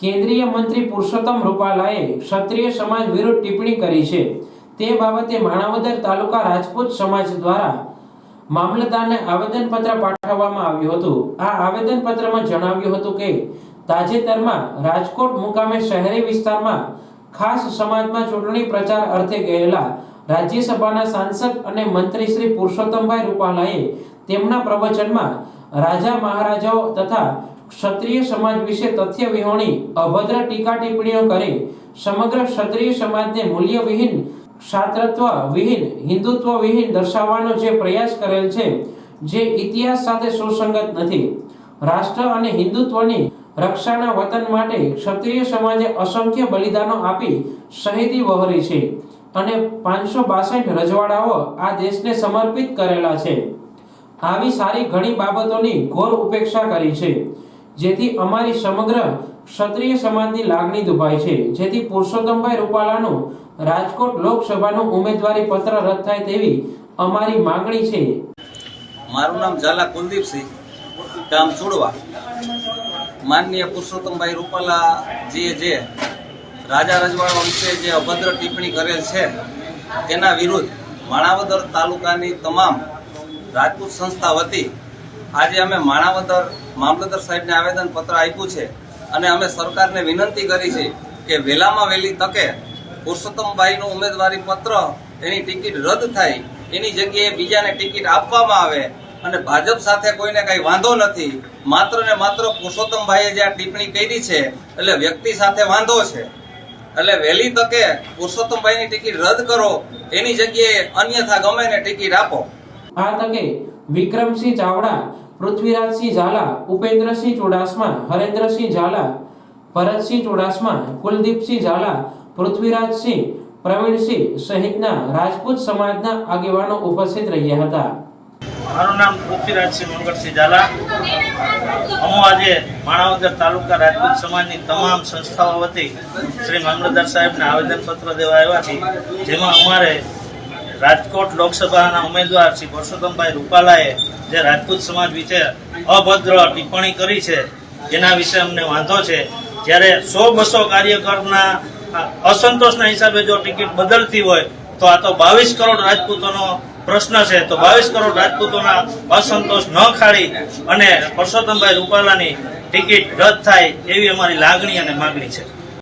કેન્દ્રીય મંત્રી પુરુષોત્તમ રૂપાલાએ ક્ષત્રિય સમાજ વિરુદ્ધ ટિપ્પણી કરી છે। તે બાબતે માણાવદર તાલુકા રાજપૂત સમાજ દ્વારા મામલતદારને આવેદનપત્ર પાઠવવામાં આવ્યું હતું। આ આવેદનપત્રમાં જણાવ્યું હતું કે તાજેતરમાં રાજકોટ મુકામે શહેરી વિસ્તારમાં ખાસ સમાજમાં ચૂંટણી પ્રચાર અર્થે ગયેલા રાજ્યસભાના સાંસદ અને મંત્રી શ્રી પુરુષોત્તમભાઈ રૂપાલાએ તેમના પ્રવચનમાં રાજા મહારાજાઓ તથા ક્ષત્રિય સમાજ વિશે તથ્ય વિહોણી અભદ્ર ટીકા ટિપ્પણીઓ કરી સમગ્ર ક્ષત્રિય સમાજને મૂલ્યવિહીન, ક્ષાત્રત્વ વિહીન, હિન્દુત્વ વિહીન દર્શાવવાનો જે પ્રયાસ કરેલ છે, જે ઇતિહાસ સાથે સુસંગત નથી। રાષ્ટ્ર અને હિન્દુત્વની રક્ષાના વતન માટે ક્ષત્રિય સમાજે અસંખ્ય બલિદાનો આપી શહીદી વહોરી છે અને 562 રજવાડાઓ આ દેશને સમર્પિત કરેલા છે। આવી સારી ઘણી બાબતોની ઘોર ઉપેક્ષા કરી છે, જેથી અમારી સમગ્ર ક્ષત્રિય સમાજની લાગણી દુભાઈ છે, જેથી પુરુષોત્તમભાઈ રૂપાલાનું રાજકોટ લોકસભાનું ઉમેદવારી પત્ર રદ થાય તેવી અમારી માંગણી છે। મારું નામ ઝાલા કુલદીપસિંહ, ગામ ચુડવા। માનનીય પુરુષોત્તમભાઈ રૂપાલાજીએ જે રાજા રજવાડા વિશે જે અભદ્ર ટિપ્પણી કરેલ છે તેના વિરુદ્ધ માણાવદર તાલુકાની તમામ રાજપૂત સંસ્થા વતી આજે અમે માણાવદર મામલતદાર સાહેબને આવેદનપત્ર આપ્યું છે અને અમે સરકારને વિનંતી કરી છે કે વહેલામાં વહેલી તકે પુરુષોત્તમભાઈનું ઉમેદવારી પત્ર એની ટિકિટ રદ થાય, એની જગ્યાએ બીજાને ટિકિટ આપવામાં આવે અને ભાજપ સાથે કોઈને કઈ વાંધો નથી। માત્ર ને માત્ર પુરુષોત્તમભાઈએ જે આ ટિપ્પણી કરી છે એટલે વ્યક્તિ સાથે વાંધો છે, એટલે વહેલી તકે પુરુષોત્તમભાઈની ટિકિટ રદ કરો, એની જગ્યાએ અન્યથા ગમે ને ટિકિટ આપો। આ તકે વિક્રમસિંહ ચાવડા, પૃથ્વીરાજસિંહ ઝાલા, ઉપેન્દ્રસિંહ ચુડાસમા, હરેન્દ્રસિંહ ઝાલા, ભરતસિંહ ચુડાસમા, કુલદીપસિંહ ઝાલા, પૃથ્વીરાજસિંહ, પ્રવીણસિંહ સહિતના રાજપૂત સમાજના આગેવાનો ઉપસ્થિત રહ્યા હતા। મારું નામ પૃથ્વીરાજસિંહ મંગળસિંહ ઝાલા। હું આજે માણાવદર તાલુકા રાજપૂત સમાજની તમામ સંસ્થાઓ વતી શ્રી મામલતદાર સાહેબને આવેદનપત્ર દેવા આવ્યા છીએ, જેમાં અમારે રાજકોટ લોકસભાના ઉમેદવાર શ્રી પુરુષોત્તમભાઈ રૂપાલાએ જે રાજપૂત સમાજ વિશે અભદ્ર ટિપ્પણી કરી છે એના વિશે અમને વાંધો છે। જ્યારે 100-200 કાર્યકરના અસંતોષના હિસાબે જો ટિકિટ બદલતી હોય તો આ તો 22 કરોડ રાજપૂતોનો પ્રશ્ન છે, તો 22 કરોડ રાજપૂતોના અસંતોષ ન ખાળી અને પુરુષોત્તમભાઈ રૂપાલાની ટિકિટ રદ થાય એવી અમારી લાગણી અને માગણી છે।